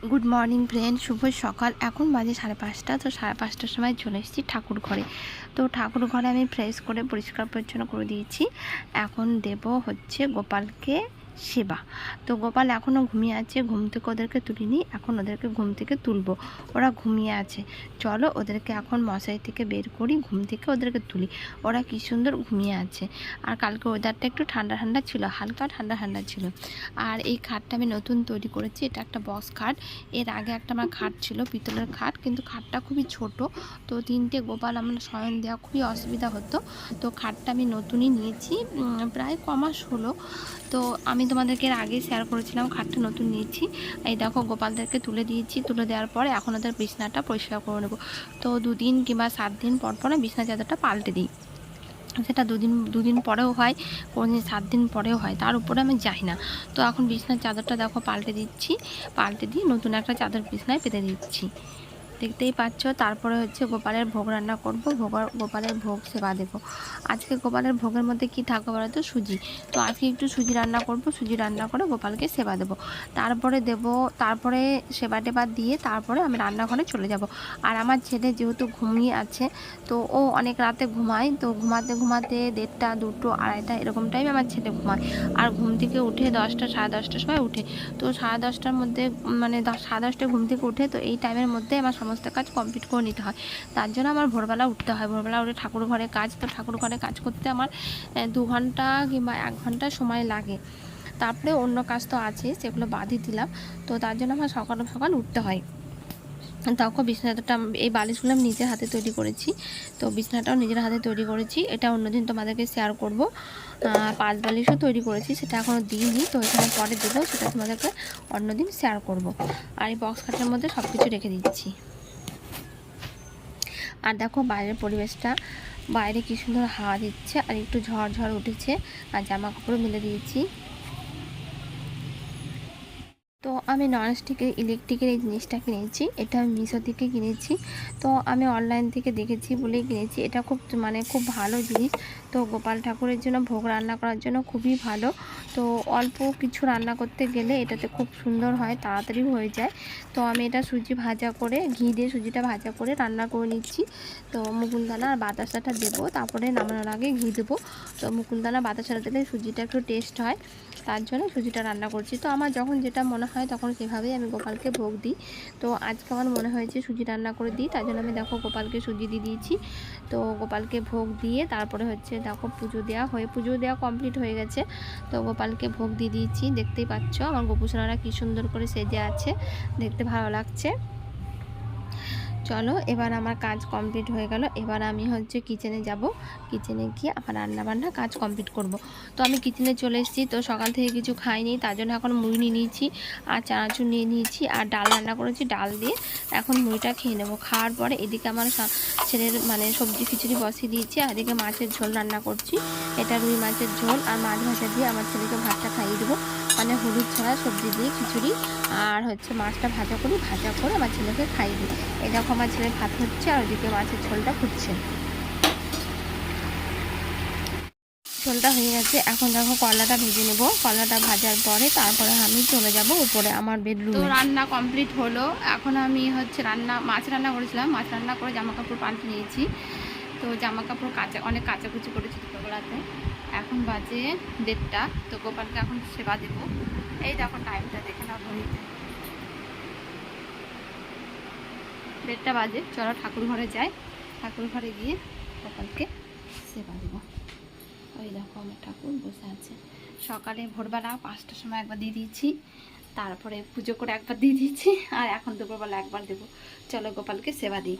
Good morning friend, শুভ সকাল। এখন বাজে 5:30। তো 5:30টার সময় চলে এসেছি ঠাকুর ঘরে। তো ঠাকুর ঘরে আমি ফ্রেশ করে পরিষ্কার পরিচ্ছন্ন করে দিয়েছি। এখন দেব হচ্ছে গোপালকে সেবা। তো গোপাল এখনও ঘুমিয়ে আছে, ঘুম থেকে ওদেরকে তুলিনি, এখন ওদেরকে ঘুম থেকে তুলবো। ওরা ঘুমিয়ে আছে, চলো ওদেরকে এখন মশারি থেকে বের করি, ঘুম থেকে ওদেরকে তুলি। ওরা কি সুন্দর ঘুমিয়ে আছে। আর কালকে ওয়েদারটা একটু ঠান্ডা ঠান্ডা ছিল, হালকা ঠান্ডা ঠান্ডা ছিল। আর এই খাটটা আমি নতুন তৈরি করেছি, এটা একটা বক্স খাট। এর আগে একটা আমার খাট ছিল, পিতলের খাট, কিন্তু খাটটা খুবই ছোট। তো 3টে গোপাল আমার শয়ন দেওয়া খুবই অসুবিধা হতো। তো খাটটা আমি নতুনই নিয়েছি, প্রায় কমাস হলো। তো আমি তোমাদেরকে এর আগে শেয়ার করেছিলাম খাটটা নতুন নিয়েছি। এই দেখো গোপালদেরকে তুলে দিয়েছি, তুলে দেওয়ার পরে এখন ওদের বিছনাটা পরিষ্কার করে নেবো। তো 2 দিন কিংবা 7 দিন পর পর বিছনা চাদরটা পাল্টে দিই। সেটা দুদিন পরেও হয়, কোনোদিন 7 দিন পরেও হয়, তার উপরে আমি যাই না। তো এখন বিছনার চাদরটা দেখো পাল্টে দিচ্ছি, পাল্টে দিয়ে নতুন একটা চাদর বিছনায় পেতে দিচ্ছি, দেখতেই পাচ্ছ। তারপরে হচ্ছে গোপালের ভোগ রান্না করব, গোপালের ভোগ সেবা দেব। আজকে গোপালের ভোগের মধ্যে কি থাকবে বলো তো? সুজি। তো আজকে একটু সুজি রান্না করব, সুজি রান্না করে গোপালকে সেবা দেব। তারপরে সেবা টেবা দিয়ে তারপরে আমি রান্নাঘরে চলে যাব। আর আমার ছেলে যেহেতু ঘুমিয়ে আছে, তো ও অনেক রাতে ঘুমায়, তো ঘুমাতে ঘুমাতে 1:30, 2টো, 2:30 এরকম টাইমে আমার ছেলে ঘুমায়। আর ঘুম থেকে উঠে 10টা, 10:30টার সময় উঠে। তো 10:30টার মধ্যে, মানে 10:30টায় ঘুম থেকে উঠে, তো এই টাইমের মধ্যে আমার সমস্ত কাজ কমপ্লিট করে নিতে হয়। তার জন্য আমার ভোরবেলা উঠতে হয়, ভোরবেলা উঠে ঠাকুর ঘরে কাজ। তো ঠাকুর ঘরে কাজ করতে আমার 2 ঘন্টা কিংবা 1 ঘন্টা সময় লাগে। তারপরে অন্য কাজ তো আছে, সেগুলো বাদই দিলাম। তো তার জন্য আমার সকাল সকাল উঠতে হয়। তখন বিছানাটা, এই বালিশগুলো আমি নিজের হাতে তৈরি করেছি। তো বিছানাটাও নিজের হাতে তৈরি করেছি, এটা অন্যদিন তোমাদেরকে শেয়ার করব। 5 বালিশও তৈরি করেছি, সেটা এখনও দিইনি, তো এখানে পরে দেবো, সেটা তোমাদেরকে অন্যদিন শেয়ার করব। আর এই বক্স খাটের মধ্যে সব কিছু রেখে দিচ্ছি। আর দেখো বাইরের পরিবেশটা, বাইরে কি সুন্দর হাওয়া দিচ্ছে, আর একটু ঝড় উঠেছে। আর জামা কাপড় মেলে দিয়েছি। তো আমি ননস্টিকের ইলেকট্রিকের এই জিনিসটা কিনেছি, এটা আমি মিশো থেকে কিনেছি। তো আমি অনলাইন থেকে দেখেছি বলেই কিনেছি। এটা খুব ভালো জিনিস। তো গোপাল ঠাকুরের জন্য ভোগ রান্না করার জন্য খুবই ভালো। তো অল্প কিছু রান্না করতে গেলে এটাতে খুব সুন্দর হয়, তাড়াতাড়ি হয়ে যায়। তো আমি এটা সুজি ভাজা করে, ঘি দিয়ে সুজিটা ভাজা করে রান্না করে নিচ্ছি। তো মুকুলদানা আর বাতাসাটা দেবো, তারপরে নামানোর আগে ঘি দেবো। তো মুকুলদানা বাতাসাটা দিলে সুজিটা একটু টেস্ট হয়, তার জন্য সুজিটা রান্না করছি। তো আমার যখন যেটা মনে হয় তখন সেভাবেই আমি গোপালকে ভোগ দিই। তো আজকে আমার মনে হয়েছে সুজি রান্না করে দিই, তার জন্য আমি দেখো গোপালকে সুজি দিয়ে দিয়েছি। তো গোপালকে ভোগ দিয়ে তারপরে হচ্ছে দেখো পুজো দেওয়া কমপ্লিট হয়ে গেছে। তো গোপালকে ভোগ দিয়ে দিয়েছি, দেখতেই পাচ্ছ আমার গোপুসোনারা কি সুন্দর করে সেজে আছে, দেখতে ভালো লাগছে। চলো এবার আমার কাজ কমপ্লিট হয়ে গেল। এবার আমি হচ্ছে কিচেনে যাব, কিচেনে গিয়ে আমার রান্নাবান্না কাজ কমপ্লিট করব। তো আমি কিচেনে চলে এসেছি। তো সকাল থেকে কিছু খাইনি, তার জন্য এখন মুড়ি নিয়ে নিয়েছি আর চানাচুর নিয়ে নিয়েছি, আর ডাল রান্না করেছি, ডাল দিয়ে এখন মুড়িটা খেয়ে নেবো। খাওয়ার পরে এদিকে আমার ছেলের সবজি খিচুড়ি বসিয়ে দিয়েছি, আর এদিকে মাছের ঝোল রান্না করছি। এটা রুই মাছের ঝোল আর মাছ ভাজা দিয়ে আমার ছেলেকে ভাতটা খাইয়ে দেবো, হলুদ ছাড়া সবজি দিয়ে খিচুড়ি। আর হচ্ছে মাছটা ভাজা করে আমার ছেলেকে খাইয়ে দিই। এই দেখো আমার ছেলে ভাত হচ্ছে, আর ওইদিকে মাছের ঝোলটা ফুটছে। ঝোলটা হয়ে গেছে, এখন দেখো করলাটা ভেজে নেব। করলাটা ভাজার পরে তারপরে আমি চলে যাব উপরে আমার বেডরুমে। তো রান্না কমপ্লিট হলো। এখন আমি হচ্ছে মাছ রান্না করেছিলাম, মাছ রান্না করে জামা কাপড় পাল্টে নিয়েছি। তো জামা কাপড় অনেক কাচাকুচি করেছি দুপুরবেলাতে। এখন বাজে 1:30। তো গোপালকে এখন সেবা দেবো। এই দেখো টাইমটা দেখে নাও ঘড়িতে, 1:30 বাজে। চলো ঠাকুর ঘরে যাই, ঠাকুর ঘরে গিয়ে গোপালকে সেবা দেবো। ওই দেখো আমার ঠাকুর বসে আছে। সকালে ভোরবেলা 5টার সময় একবার দিয়ে দিয়েছি, তারপরে পুজো করে একবার দিয়ে দিয়েছি, আর এখন দুপুরবেলা একবার দেবো। চলো গোপালকে সেবা দিই।